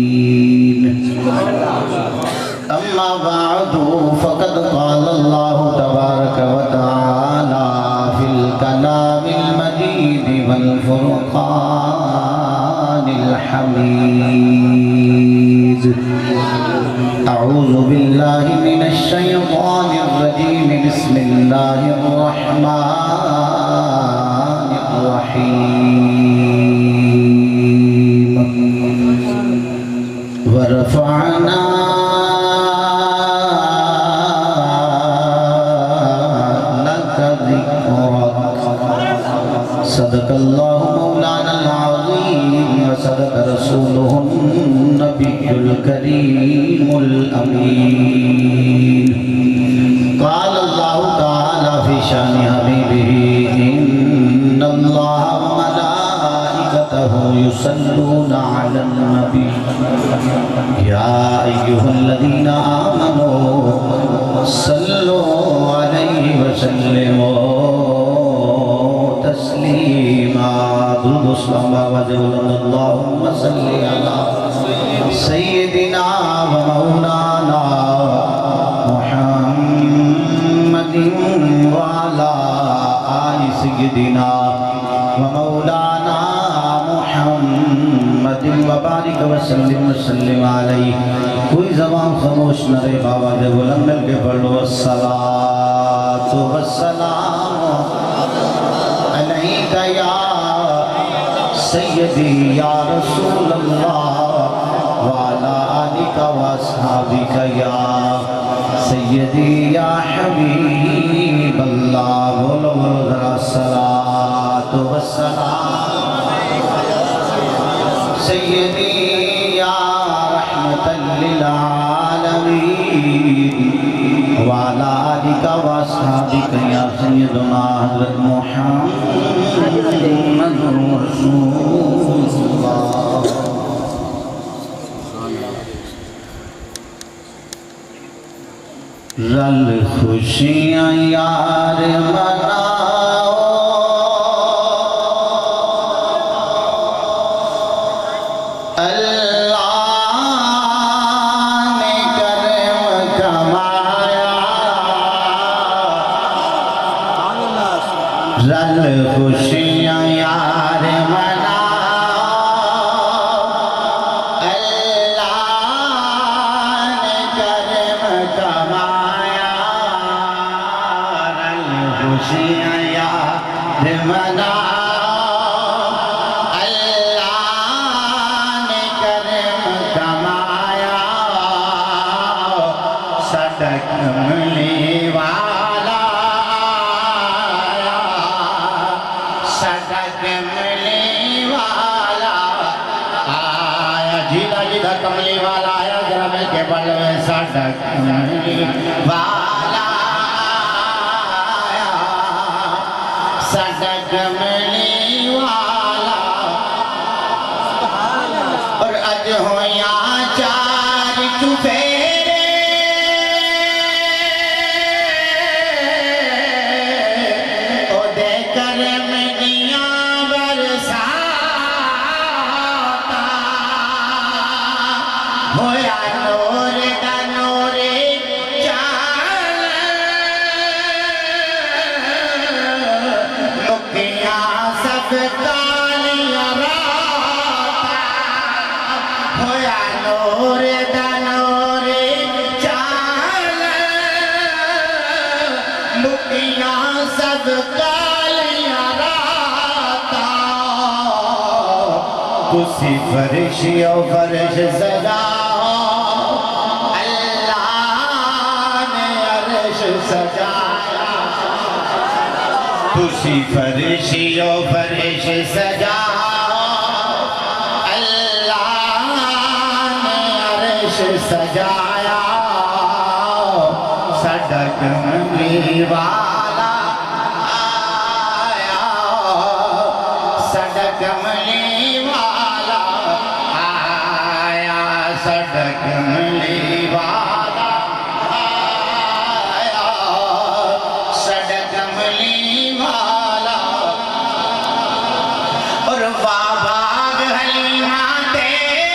الأجمعين أما بعد فقد قال الله تبارك وتعالى في الكلام المجيد والفرقان الحميد أعوذ بالله من الشيطان الرجيم بسم الله الرحمن الرحيم ورفعنا لك ذكرك صدق الله مولانا العظيم وصدق رسوله النبي الكريم الأمين قال الله تعالى في شأن حبيبه إن الله وملائكته يصلون على النبي يا أيها الذين آمنوا صلوا عليه وسلموا تسليما درود الصلاة والسلام اللهم صل على سيدنا ومولانا محمد وعلى آل سيدنا ومولانا محمد وبارك وسلم وسلم علیہ کوئی زبان خاموش نہ رہے بابا جب بلند مل کے پڑھ لو الصلاة والسلام علیک یا سیدی یا رسول اللہ وعلا آلک واصحابک یا سیدی یا حبیب اللہ بولو ذرا الصلاة والسلام سیدی یا رحمتا للعالمین وعلا آلک واصحابک یا سیدنا حضرت محمد رسول اللہ رل خوشیاں یار مناؤ اللہ نے کرم کمایا رل خوشیاں یار کملی والا آیا صدق کملی والا آیا جیدہ جیدہ کملی والا آیا ذرا مل کے بلوے صدق کملی والا آیا صدق کملی والا اور اج ہویاں چار چوفے تسی فرشی و فرش سجاؤ اللہ نے عرش سجایا تسی فرشی و فرش سجاؤ اللہ نے عرش سجایا صدق کملی والا آیا صدق کملی صدق کملی والا آیا صدق کملی والا باغ حلیمہ تیرے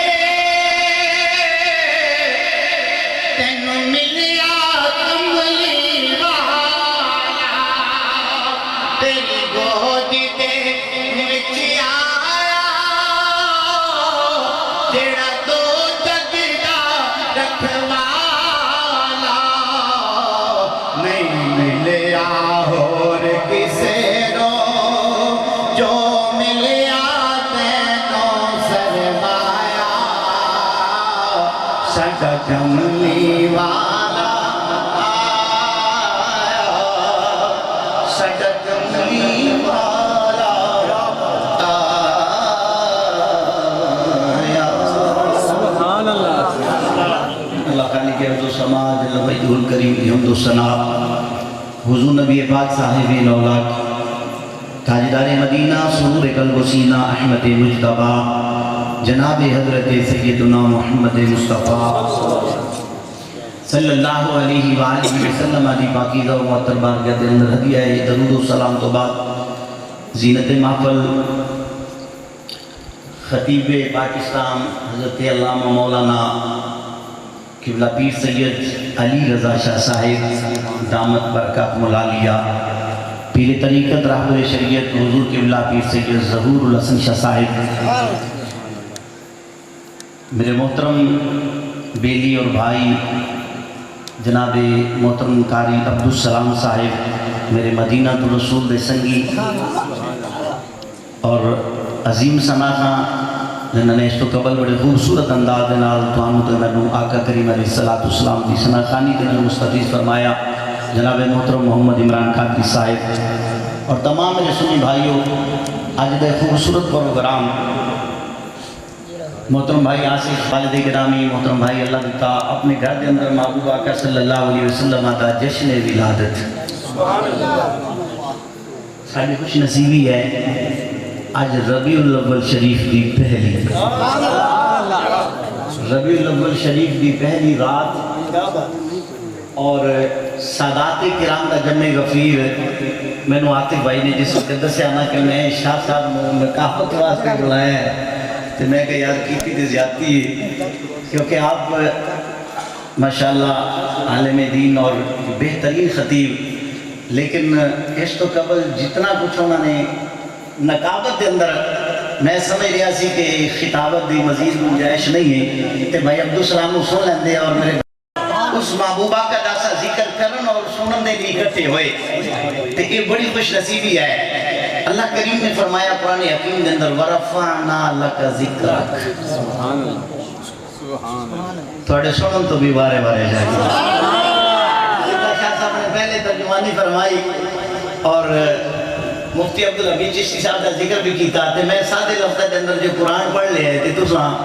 تینوں ملیا کملی والا تیری گودی دے وچ آیا جیڑا دو جگ دا رکھوالا نہیں ملیا ہور کسے نو جو ملیا تینوں سرمایا ساڈا کملی والا آیا ساڈا کملی والا آیا سبحان اللہ اللہ خالق عرض و سما جل وجہ الکریم کی حمد و ثنا حضور نبی پاک صاحب اولاد تاجدار مدینہ سرور قلب و سینہ احمد مجتبی جناب حضرت سیدنا محمد مصطفیٰ صلی اللہ علیہ وآلہ وسلم علی پاکیزہ و معطر بارگاہ دے اندر ہدیہ درود و سلام تو بعد زینت محفل خطیب پاکستان حضرت علامہ مولانا قبلہ پیر سید علی رضا شاہ صاحب دامت برکات ملالیہ پیر طریقت رہبر شریعت حضور قبلہ پیر سید ظہور الحسن شاہ صاحب میرے محترم بیلی اور بھائی جناب محترم قاری عبدالسلام صاحب میرے مدینہ الرسول دے سنگی اور عظیم سناخاں جنہوں نے اس تو قبل بڑے خوبصورت انداز دنال توانو تو میں آقا کریم علیہ السلام دی سناخانی دنال مستفیض فرمایا جناب محترم محمد عمران قادری صاحب اور تمام میرے سنی بھائیوں آج دے خوبصورت پروگرام محترم بھائی آصف والد گرامی محترم بھائی اللہ دیتا اپنے گھر دے اندر محبوب آقا صلی اللہ علیہ وسلم دا جشن ولادت ساڑھی خوش نصیبی ہے آج ربیع الاول شریف دی پہلی ربیع الاول شریف دی پہلی رات اور سادات کرام دا جمع غفیر میں نے عاطف بھائی نے جس وقت دسیا نا کہ میں شاہ صاحب نکاحت واسطے بلایا ہے تو میں کہ یار کیتی تے زیادتی ہے کیونکہ آپ ماشاءاللہ عالم دین اور بہترین خطیب لیکن اس تو قبل جتنا کچھ انہوں نے نقابت دے اندر میں سمجھ رہا سی کہ خطابت دی مزید گنجائش نہیں ہے کہ بھائی عبدالسلام سن لیندے اور میرے اس محبوبہ کا داسا ذکر کرن اور سنن دے بھی اکٹھے ہوئے تو یہ بڑی خوش نصیبی ہے اللہ کریم نے فرمایا قرآن حکیم دے اندر ورفعنا لک ذکرک سبحان اللہ سبحان اللہ تھوڑے سنن تو بھی بارے بارے جائے شاہ صاحب نے پہلے ترجمانی فرمائی اور مفتی عبدالحمید چشتی صاحب کا ذکر بھی کیتا تھے میں سادے لفظ کے اندر جو قرآن پڑھ لے تھے تو سبحان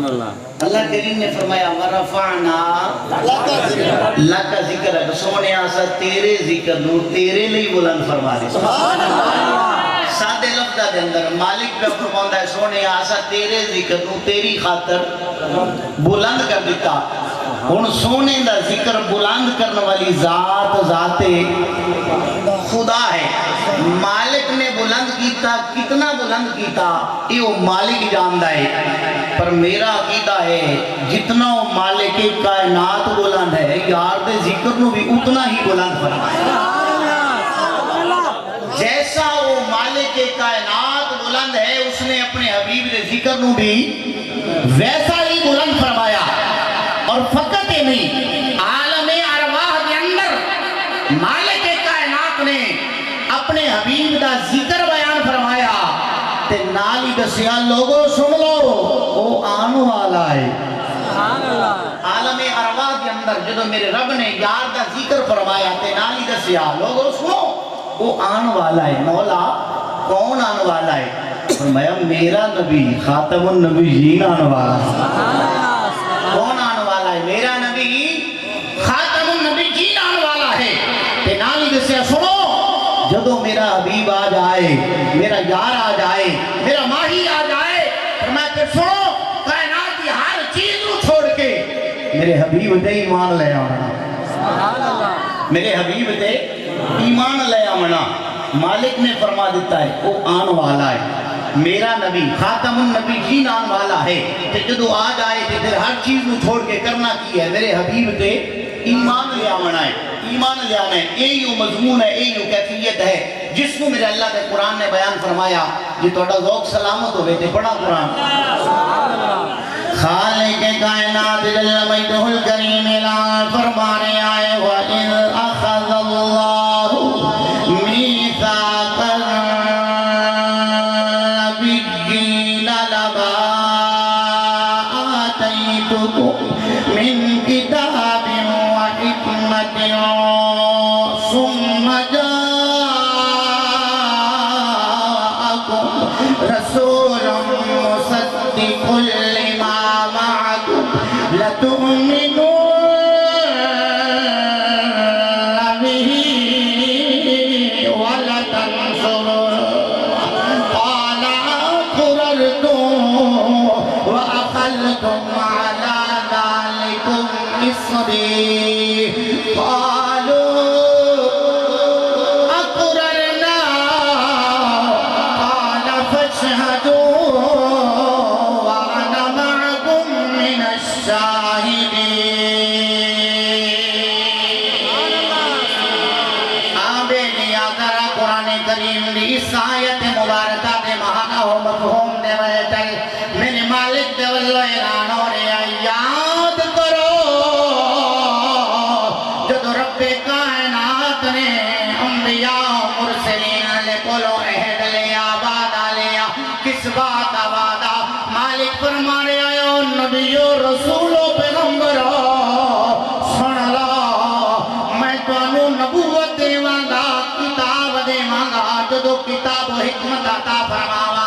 اللہ اللہ کریم نے فرمایا ورفعنا لک ذکرک سونے آسا تیرے ذکر نو تیرے لئی بلند فرما دے سادے لفظ کے اندر مالک پہ فرماتا ہے سونے آسا تیرے ذکر نو تیری خاطر بلند کر دیتا ان سونے دا ذکر بلند کرنے والی ذات خدا ہے مالک نے بلند کیتا کتنا بلند کیتا یہ وہ مالک جاندہ ہے پر میرا عقیدہ ہے جتنا وہ مالک کائنات بلند ہے یار دے ذکر نو بھی اتنا ہی بلند فرمایا جیسا وہ مالک کائنات بلند ہے اس نے اپنے حبیب دے ذکر نو بھی ویسا ہی بلند فرمایا اور فقط ہی نہیں عالم ارواح کے اندر مالک کائنات نے اپنے حبیب دا ذکر بیان فرمایا تے نالی دسیا لوگوں سن لو وہ آن والا ہے عالم ارواح کے اندر جدو میرے رب نے یار دا ذکر فرمایا تے نالی دسیا لوگوں سنو وہ آن والا ہے مولا کون آن والا ہے فرمایا میرا نبی خاتم النبیین آن والا ہے کون آن والا ہے میرا نبی خاتم النبیین آن والا ہے تے نالی دسیا سنو جدو میرا حبیب آ جائے میرا یار آ جائے میرا ماہی آ جائے فرمایا کہ سنو کائنات کی ہر چیز کو چھوڑ کے میرے حبیب دے ایمان لے آنا میرے حبیب دے ایمان لے آنا مالک نے فرما دیتا ہے وہ آن والا ہے میرا نبی خاتم النبی جین آن والا ہے تے جدو آ جائے تے پھر ہر چیز نو چھوڑ کے کرنا کی ہے میرے حبیب تے ایمان لے آونا ہے ایمان لے آنا ہے یہی وہ مضمون ہے یہی وہ کیفیت ہے جس کو میرے اللہ کے قرآن نے بیان فرمایا جی توڑا ذوق سلامت ہوئے تے بڑا قرآن خالق کائنات جل مجدہ الکریم اعلان فرمانے آئے وَإِذْ أَخَذَ اللَّهُ مِيثَاقَ النَّبِيِّينَ لَمَا آتَيْتُكُم مِّن كِتَابٍ وَحِكْمَةٍ ثُمَّ جَاءَكُمْ رَسُولٌ مُصَدِّقٌ لِّمَا مَعَكُمْ لَتُؤْمِنُنَّ بِهِ وَلَتَنصُرُنَّهُ قَالَ أَقْرَرْتُمْ وَأَخَذْتُمْ عَلَى ذَلِكُمْ إِصْرِي قَالُوا أَقْرَرْنَا قَالَ فَاشْهَدُوا وَأَنَا مَعَكُمْ مِنَ الشَّاهِدِينَ آبے لیا ذرا قرآن کریم دی اس آیت مبارکہ دے مہانہ و مفہوم دے وجہ چل میرے مالک دے واللہ اعلان ہو رہا یاد کرو جدو رب کائنات نے انبیاء و مرسلین لے کولو عہد لیا وعدہ لیا کس بات وعدہ مالک فرمانے آئے نبیو رسولو پیغمبرو سن لا میں توانو نبوت دے مانگا کتاب دے مانگا جدو کتاب و حکمت عطا فرماواں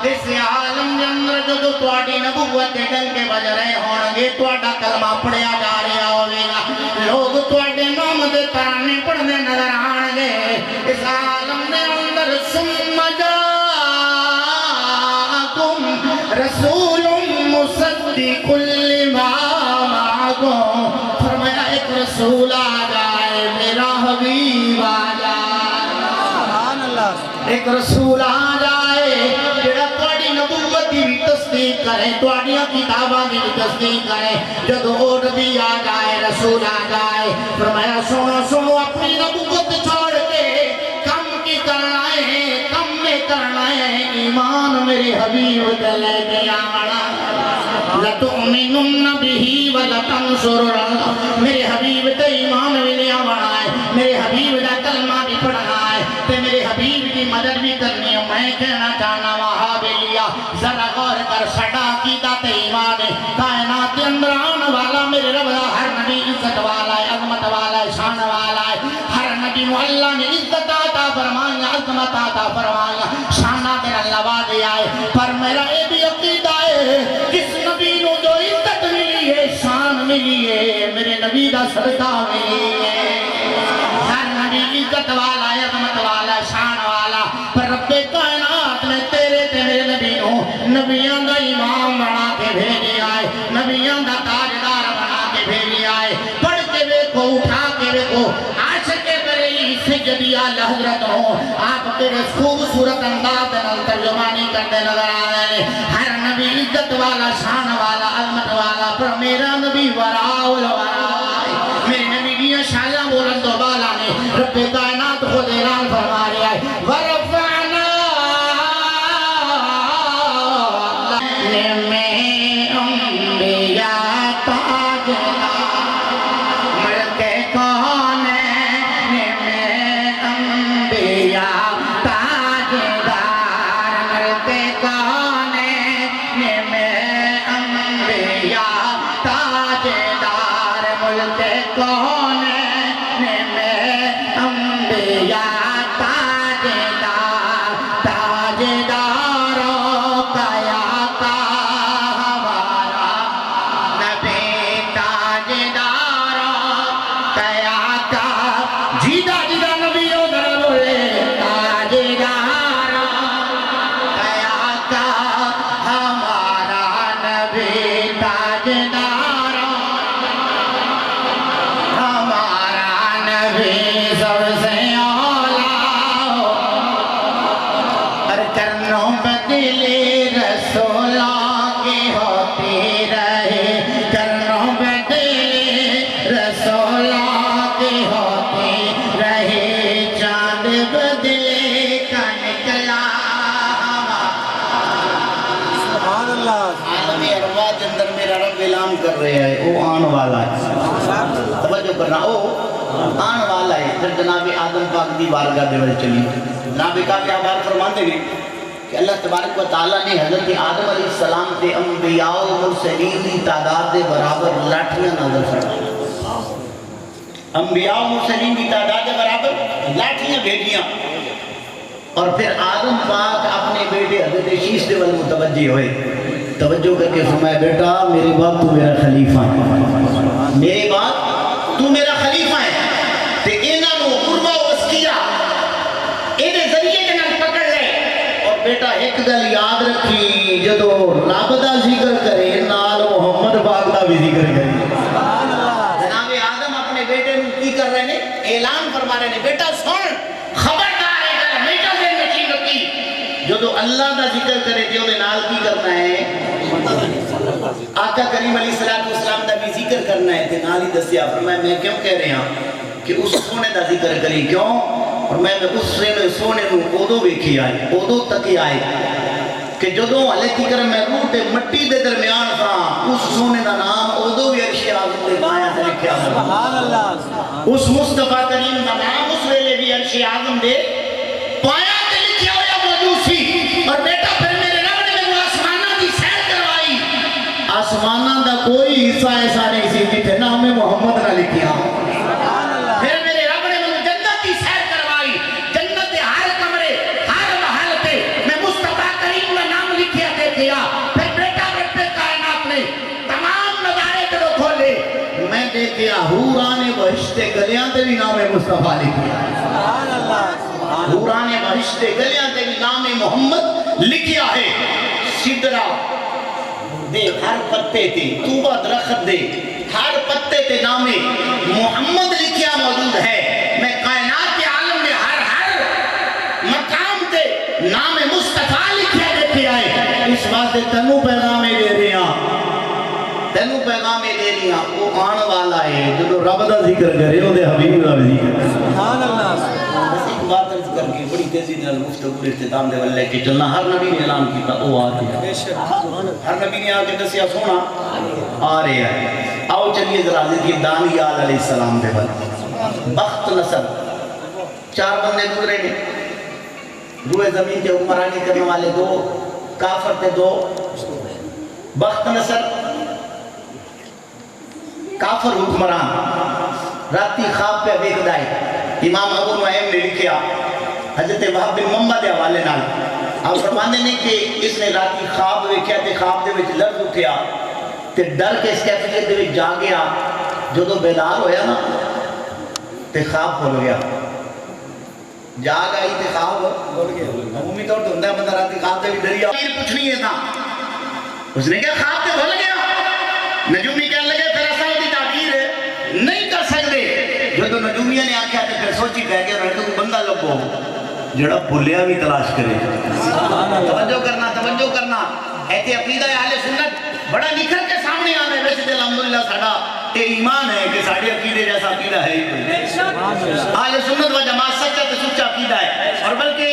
اس عالم جندر جدو تواڈی نبوت دے ڈنکے بج رہے ہونگے تواڈا کلمہ پڑھیا جا رہا ہوئے گا لوگ تواڈے نام دے ترانے پڑھنے نظر آنگے اس عالم دے اندر ثم جاءکم رسول مصدق لما معکم فرمایا ایک رسول آ جائے میرا حبیب آ جائے سبحان اللہ ایک رسول آ جائے جڑا تواڈی نبوت دی بھی تصدیق کرے تواڈیاں کتاباں دی بھی تصدیق کرے جدو او نبی آ جائے رسول آ جائے فرمایا سنو سنو اپنی نبوت چھوڑ کے کم کی کرنا ہے کم میں کرنا ہے ایمان میرے حبیب تے لے کے آنا لَتُؤْمِنُنَّ بِهِ وَلَتَنصُرُنَّهُ میرے حبیب تے ایمان بھی لے آنا ہے میرے حبیب دا کلمہ بھی پڑھنا ہے تے میرے حبیب کی مدد بھی کرنی ہے میں کہنا چاہنا وہاں بھی لیا ذرا غور کر سڑا کیتا تے ایمان ہے کائنات کے اندر آنے والا میرے رب دا ہر نبی عزت والا ہے عظمت والا ہے شان والا ہے ہر نبی کو اللہ نے عزت عطا فرمایا عظمت عطا فرمایا شانہ تیرا لوا دیا ہے پر میرا یہ بھی عقیدہ ہے کس نبی نو جو عزت ملی ہے شان ملی ہے میرے نبی دا صدقہ ملی ہے ہر نبی عزت والا عظمت والا شان والا پر رب کائنات نے تیرے تے میرے نبی نو نبیان دا امام بنا کے بھیجی آئے نبیان دا تاجدار بنا کے بھیجی آئے پڑھ کے کو اٹھا کے کو عاشق بریلی سجدیہ لحضرت ہوں آپ تیرے خوبصورت انداز نال ترجمانی کرتے نظر آ رہے ہیں ہر نبی عزت والا شان والا عظمت والا پر میرا نبی وراء میرے نبی دیا شالا بولند و بالا نے رب کائنات خود اعلان فرما رہا ہے ورفعنا میں انبیاء تاجدار ملکے کون میں انبیاء تاجدار ملکے کون میں انبیاء تاجدار ملکے کون میں انبیاء اور کرنوں بدلے رسولا کے ہوتے رہے کرنوں بدلے رسولا کے ہوتے رہے چاند بدلے کا نکلا سبحان اللہ عالم ارواح کے اندر میرا رب اعلان کر رہے ہیں وہ آن والا ہے توجہ کرنا وہ آن والا ہے پھر جناب آدم پاک دی بارگاہ دے وچ چلی جناب کا کیا بات فرماتے ہیں کہ اللہ تبارک و تعالیٰ نے حضرت آدم علیہ السلام تے انبیاء و مرسلین کی تعداد دے برابر لاٹھیاں نظر فرمائیں انبیاء و مرسلین کی تعداد دے برابر لاٹھیاں بھیجیاں اور پھر آدم پاک اپنے بیٹے حضرت شیش دے والے متوجہ ہوئے توجہ کر کے فرمایا بیٹا میرے باپ تو میرا خلیفہ ہے میرے باپ تو میرا خلیفہ ہے تے انہاں نو قربہ وسکیہ ایدے ذریعے کے نال پکڑ لے اور بیٹا ایک گل یاد رکھی جدو رب دا ذکر کرے نال محمد پاک دا بھی ذکر کرے جناب آدم اپنے بیٹے نو کی کر رہے ہیں اعلان فرما رہے ہیں بیٹا سن خبردار ہے کہ ہمیشہ سے نشین رکھی جدو اللہ دا ذکر کرے تے اودے نال کی کرنا ہے آقا کریم علیہ السلام دا بھی ذکر کرنا ہے تے نال ہی دسیا فرمایا میں کیوں کہہ رہا ہوں کہ اس سونے دا ذکر کری کیوں اور میں اس سونے نو اودو ویکھی آئے اودو تکی آئے کہ جدو حلے تکر میں روح تے مٹی دے درمیان تھا اس سونے دا نام اودو بھی عرش اعظم دے پایا تے لکھیا سبحان اللہ اس مصطفیٰ کریم دا نام اس ویلے بھی عرش اعظم دے پایا تے لکھیا ہویا موجود سی اور بیٹا پھر میرے رب نے میرے آسمانہ دی سیر کروائی آسمانہ دا کوئی حصہ ایسا نہیں سی جتھے نام محمد نہ لکھیا پھر میرے رب نے مجھے جنت کی سیر کروائی جنت کے ہر کمرے ہر محل پہ میں مصطفیٰ کریم کا نام لکھیا دیکھیا پھر بیٹا رب کائنات نے تمام نظارے جدو کھولے میں دیکھیا حوران بہشت گلیاں تے بھی نام مصطفیٰ لکھیا سبحان اللہ حوران بہشت گلیاں تے بھی نام محمد لکھیا ہے سدرہ دے ہر پتے تے طوبہ درخت دے ہر پتے تے نام محمد لکھیا موجود ہے میں کائنات کے عالم میں ہر مقام تے نام مصطفیٰ لکھیا دیکھے آئے اس واسطے تنو پیغامیں دے دیا تینوں پیغامیں دے دیا وہ آن والا ہے جو رب دا ذکر کرے وہ دے حبیب دا بھی ذکر کرے سبحان اللہ بس ایک بات عرض کر کے بڑی تیزی دے گفتگو اختتام دے والے کہ چلنا ہر نبی نے اعلان کیتا وہ آ گیا بے شک سبحان اللہ ہر نبی نے آ کے دسیا سونا آ رہے ہیں آؤ چلیے ذرا دیکھیے دانیال علیہ السلام دے والے بخت نصر 4 بندے گزرے نے روئے زمین کے حکمرانی کرنے والے 2 کافر تھے 2 بخت نصر کافر حکمران راتی خواب پہ بیک دائی امام ابو نعیم نے لکھیا حضرت وہب بن منبع دے حوالے نال آپ فرمانے نے کہ اس نے راتی خواب ویکھیا تے خواب دے وچ لرز اٹھیا تے ڈر کے اس کیفیت دے وچ جا گیا جدوں بیدار ہویا نا تے خواب کھل گیا جاگ آئی تے خواب کھل گیا عمومی طور تے ہوندا ہے بندہ راتی خواب دے وچ ڈریا پھر پوچھنی ہے نا اس نے کہا خواب تے کھل گیا نجومی کہنے لگے پھر ایسا ہوتی تعبیر نہیں کر سکتے جو نجومیہ نے آکھا تو پھر سوچی پہ گیا رہے تو کوئی بندہ لگو جڑا بھولیا بھی تلاش کرے توجہ کرنا ایتے عقیدہ اہل سنت بڑا نکھر کے سامنے آنا ہے ویسے تو الحمدللہ ساڑا یہ ایمان ہے کہ ساڑی عقیدے جیسا عقیدہ ہے اہل سنت و جماعت سچا تو سچا عقیدہ ہے اور بلکہ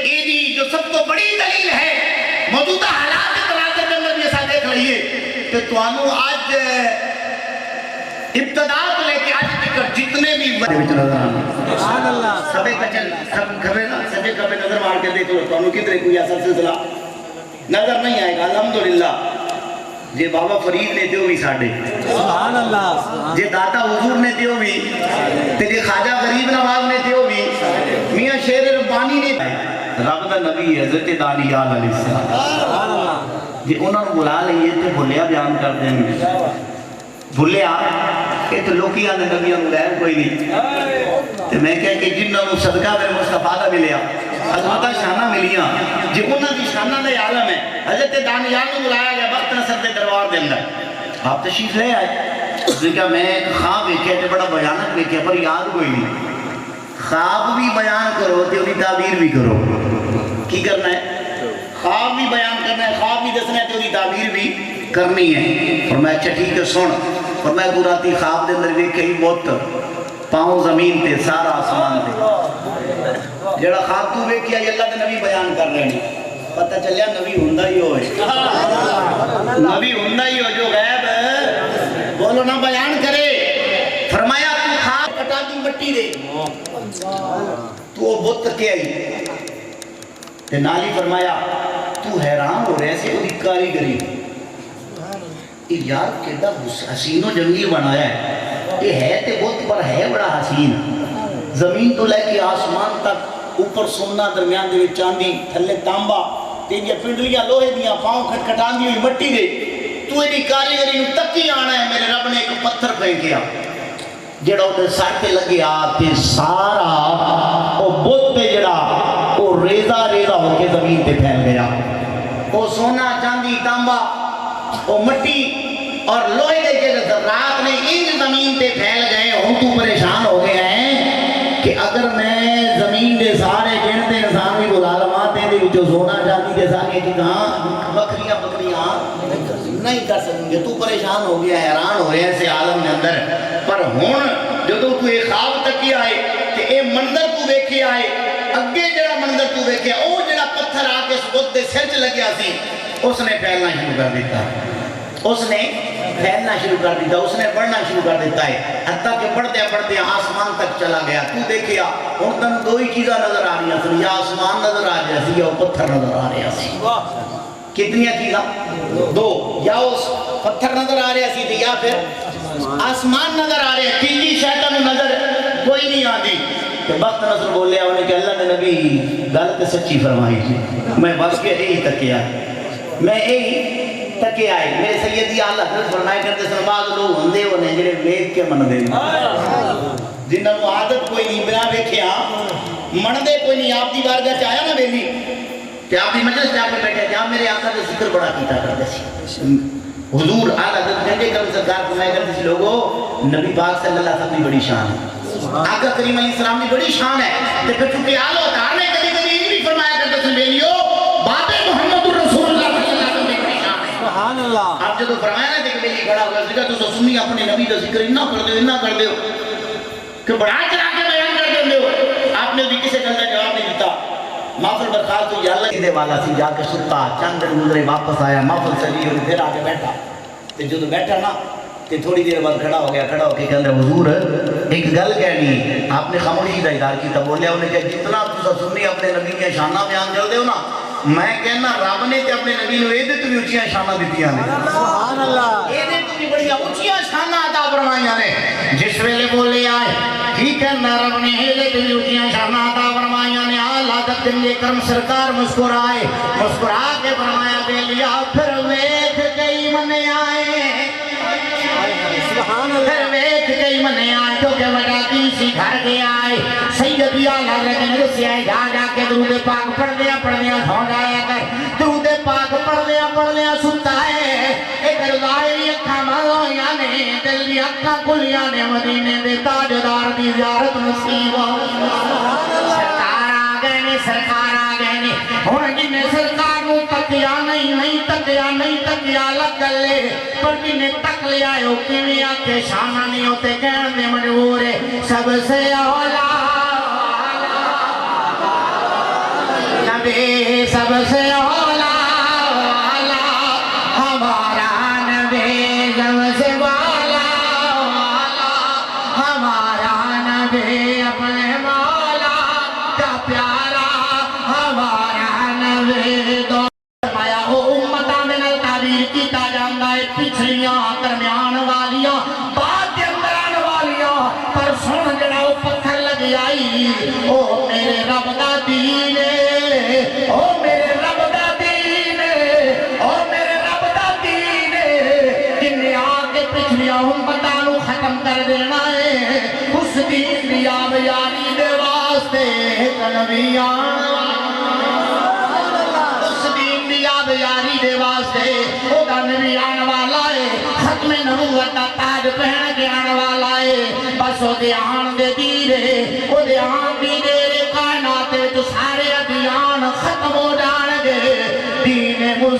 یہ جو سب کو بڑی دلیل ہے موجودہ حالات کے تناظر کے اندر بھی ایسا دیکھ رہی ہے کہ توانو آج ابتدا کو لے کے آج تک جتنے بھی سبحان اللہ سبے کچل سب کھبے نا سبے کھبے نظر مار کے دیکھ لو توانو کتنے کوئی ایسا سلسلہ نظر نہیں آئے گا الحمدللہ جے بابا فرید نے دیو بھی ساڑھے سبحان اللہ جے داتا حضور نے دیو بھی تے جے خواجہ غریب نواز نے دیو بھی میاں شیر ربانی نے رب دا نبی حضرت دانیال علیہ السلام سبحان اللہ جے انہوں نے بلا لئیے تے بھولیا بیان کر دیں گے بھولیا کہ تو لوکی آنے نبیوں غیر کوئی نہیں تے میں کہہ کہ جنہوں نے صدقہ میرے مصطفیٰ دا ملیا عظمتہ شانہ ملیاں جے انہوں نے شانہ دے عالم ہے حضرت دانیال نے بلایا گیا بخت نصر دے دربار دے اندر آپ تشریف لے آئے اس نے کہا میں ایک خواب دیکھے تے بڑا بیانک دیکھے پر یاد کوئی نہیں خواب بھی بیان کرو تے انہی تعبیر بھی کرو کی کی کرنا ہے خواب بھی بیان کرنا ہے خواب بھی دسنا ہے تو دی تعبیر بھی کرنی ہے فرمایا اچھا ٹھیک ہے سن فرمایا تو راتی خواب دے اندر ویکھے ہی بت پاؤں زمین تے سارا آسمان تے جڑا خواب تو ویکھیا اللہ دے نبی بیان کر رہے ہیں پتہ چلیا نبی ہوندا ہی ہوئے نبی ہوندا ہی ہو جو غیب بولو نہ بیان کرے فرمایا تو خواب کٹا دی مٹی دے تو وہ بت کے آئی تے نالی فرمایا تو حیران ہو رہے سے وہ کاریگری یار کیڑا حسین و جمیل بنایا ہے یہ ہے تے بت پر ہے بڑا حسین زمین تو لے کے آسمان تک اوپر سونا درمیان دے چاندی تھلے تانبا تیریاں پنڈلیاں لوہے دیاں پاؤں کھٹکھٹاندی ہوئی مٹی دے تو یہ کاریگری نو تکی آنا ہے میرے رب نے ایک پتھر پھینکیا جڑا وہ سر تے لگے تے سارا وہ بت تے جڑا وہ ریزہ ریزہ ہو کے زمین تے پھیل گیا وہ سونا چاندی تانبا وہ مٹی اور لوہے دے کے ذرات نے ان زمین تے پھیل گئے ہوں تو پریشان ہو گئے ہیں کہ اگر میں زمین دے سارے گنتے انسان بھی بلا لواں تے جو سونا چاندی دے سارے چیزاں بکریاں نہیں کر سکیں گے تو پریشان ہو گیا حیران ہو رہے ہیں سے عالم کے اندر پر ہون جدو تو ایک خواب تکی آئے کہ اے منظر تو دیکھے آئے اگے جڑا منظر تو دیکھے او جڑا پتھر آ کے اس بت دے سر چ لگیا سی اس نے پھیلنا شروع کر دیتا اس نے پھیلنا شروع کر دیتا اس نے بڑھنا شروع کر دیتا ہے حتیٰ کہ بڑھتے بڑھتے آسمان تک چلا گیا تو دیکھیا ہن تن دو ہی چیزاں نظر آ رہی ہیں یا آسمان نظر آ رہا سی یا پتھر نظر آ رہا سی کتنی چیزاں دو یا اس پتھر نظر آ رہا سی یا پھر آسمان نظر آ رہا تیجی شیطان نظر کوئی نہیں آتی کہ وقت نظر بولیا انہیں کہ اللہ نے نبی گل تے سچی فرمائی تھی میں بس کے یہی تکیا میں یہی تکے آئے میرے سیدی اعلیٰ حضرت فرمائے کرتے سن بعض لوگ ہوندے ہونے جڑے ویکھ کے من دے جنہاں نوں عادت کوئی نہیں بنا ویکھیا من دے کوئی نہیں آپ دی بارگاہ چ آیا نا ویلی کہ آپ دی مجلس جا کے بیٹھے کہ میرے آقا کا ذکر بڑا کیتا کرتے سی حضور اعلیٰ حضرت جنگے کرم سرکار فرمائے کرتے سی لوگوں نبی پاک صلی اللہ علیہ وسلم کی بڑی شان ہے آقا کریم علیہ السلام کی بڑی شان ہے تے پھر چونکہ آلو اتار نے کبھی کبھی یہ بھی فرمایا کرتے سن بیلیو باب محمد رسول اللہ صلی اللہ علیہ وسلم سبحان اللہ آپ جدو فرمایا نا کہ بیلی کھڑا ہوگا ذکر تو سنی اپنے نبی کا ذکر اتنا کر دیو کہ بڑا چلا کے بیان کر دیو آپ نے بھی کسی گل کا جواب نہیں دیتا محفل برخاست تو یا اللہ کی دے والا سی جا کے ستا چند دن گزرے واپس آیا محفل چلی اور پھر آ کے بیٹھا تے جدو بیٹھا نا تے تھوڑی دیر بعد کھڑا ہو کے کہندے حضور ایک گل کہنی آپ نے خاموشی کا اظہار کیتا بولیا انہیں کہ جتنا تسا سنی اپنے نبی کی شاناں بیان کر دیو نا میں کہنا رب نے تے اپنے نبی نو ایدے تو بھی اونچیاں شاناں دتیاں نے سبحان اللہ ایدے تو بھی بڑی اونچیاں شاناں عطا فرمائیاں نے جس ویلے بولے آئے ٹھیک ہے رب نے ایدے تو بھی اونچیاں شاناں عطا فرمائیاں نے اعلیٰ جنگے کرم سرکار مسکرائے مسکرا کے فرمایا بے لیا پھر ویکھ گئی من آئے پھر ویکھ گئی من آئے تو کہ وجہ تیسی گھر گیا آئے سیدی اعلیٰ رکھنے رسی آئے جا کے درود پاک پڑھ دیا سو جایا کر درود پاک پڑھ دیا سنتا ہے ایک ظاہری اکھا مالویاں نے دل دی اکھا کلیاں نے مدینے دے تاجدار دی زیارت نصیب سرکار آ گئے نے ہن جنے سرکار نو تکیا نہیں تکیا لگ گلے پر جنے تک لیا ہے او کیویں آکھے شاناں نہیں ہوتے کہن دے مجبور ہے سب سے اولا نبی سب سے اولا ہمارا نبی سب سے والا ہمارا نبی اپنے مولا کا پیارا ہمارا نبی دو فرمایا او امتاں دے نال تعبیر کیتا جاندا ہے پچھلیاں درمیان والیاں بعد دے اندر آن والیاں پر سن جڑا او پتھر لگ آئی او میرے رب دا دین او میرے رب دا دین او میرے رب دا دین جن نے آ کے پچھلیاں امتاں نو ختم کر دینا ہے اس دین دی آب یاری دے واسطے ایک نبی یاد یاری دے واسطے او دا نبی آن والا ہے ختم نبوت دا تاج پہن کے آن والا ہے بس او دے آن دے دیرے او دے آن دی دیر کائنات وچ سارے ادیان ختم ہو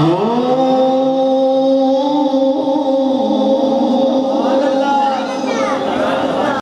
Oh